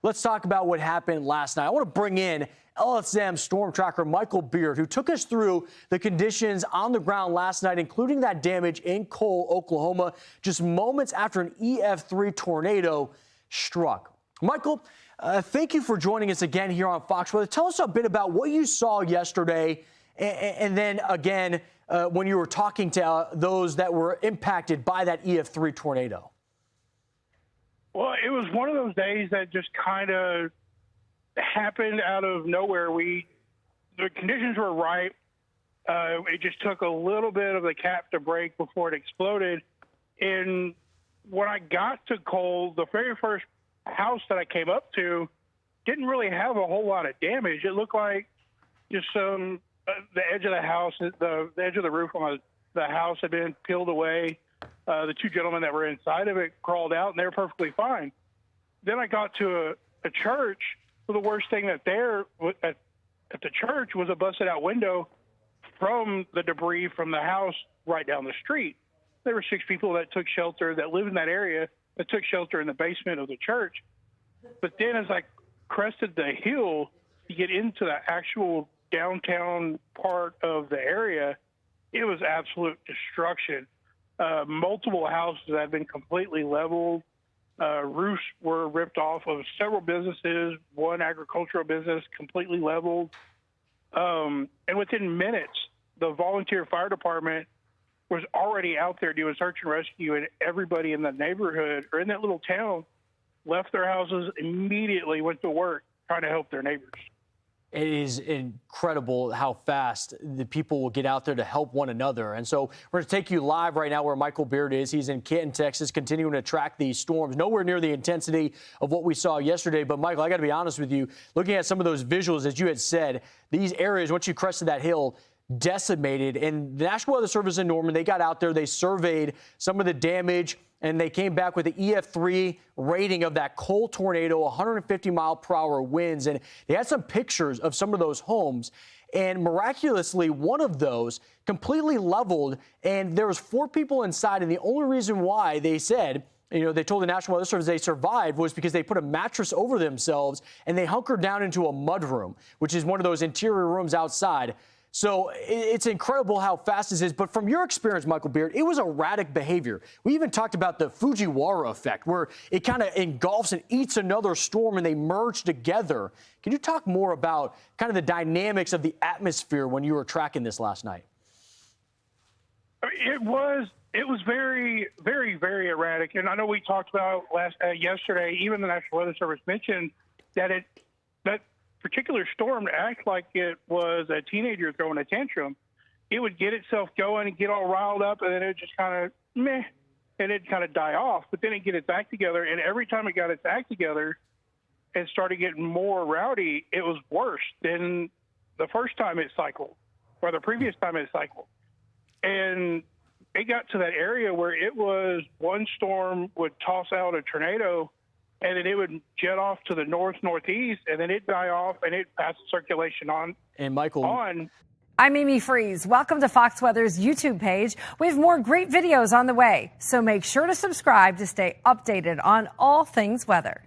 Let's talk about what happened last night. I want to bring in LSM storm tracker Michael Beard, who took us through the conditions on the ground last night, including that damage in Cole, Oklahoma, just moments after an EF3 tornado struck. Michael, thank you for joining us again here on Fox Weather. Tell us a bit about what you saw yesterday, and then again, when you were talking to those that were impacted by that EF3 tornado. Well, it was one of those days that just kind of happened out of nowhere. The conditions were right. It just took a little bit of the cap to break before it exploded. And when I got to Cole, the very first house that I came up to didn't really have a whole lot of damage. It looked like just the edge of the house, the edge of the roof on the house had been peeled away. The two gentlemen that were inside of it crawled out, and they were perfectly fine. Then I got to a church. Well, the worst thing at the church was a busted-out window from the debris from the house right down the street. There were 6 people that took shelter, that lived in that area, that took shelter in the basement of the church. But then as I crested the hill to get into the actual downtown part of the area, it was absolute destruction. Multiple houses had been completely leveled. Roofs were ripped off of several businesses, one agricultural business completely leveled. And within minutes, the volunteer fire department was already out there doing search and rescue, and everybody in the neighborhood or in that little town left their houses, immediately went to work trying to help their neighbors. It is incredible how fast the people will get out there to help one another. And so we're going to take you live right now where Michael Beard is. He's in Canton, Texas, continuing to track these storms. Nowhere near the intensity of what we saw yesterday. But, Michael, I got to be honest with you, looking at some of those visuals, as you had said, these areas, once you crested that hill, decimated. And the National Weather Service in Norman, they got out there, they surveyed some of the damage, and they came back with the EF3 rating of that Cole tornado, 150-mile-per-hour winds. And they had some pictures of some of those homes. And miraculously, one of those completely leveled, and there was 4 people inside. And the only reason why they said, they told the National Weather Service they survived was because they put a mattress over themselves and they hunkered down into a mudroom, which is one of those interior rooms outside. So it's incredible how fast this is. But from your experience, Michael Beard, it was erratic behavior. We even talked about the Fujiwara effect, where it kind of engulfs and eats another storm and they merge together. Can you talk more about kind of the dynamics of the atmosphere when you were tracking this last night? It was very, very, very erratic. And I know we talked about yesterday, even the National Weather Service mentioned that that particular storm to act like it was a teenager throwing a tantrum. It would get itself going and get all riled up, and then it would just kind of meh, and it'd kind of die off. But then it'd get its act together, and every time it got its act together and started getting more rowdy, it was worse than the first time it cycled or the previous time it cycled. And it got to that area where it was one storm would toss out a tornado, and then it would jet off to the northeast, and then it'd die off, and it'd pass the circulation on. And Michael, I'm Amy Freeze. Welcome to Fox Weather's YouTube page. We have more great videos on the way, so make sure to subscribe to stay updated on all things weather.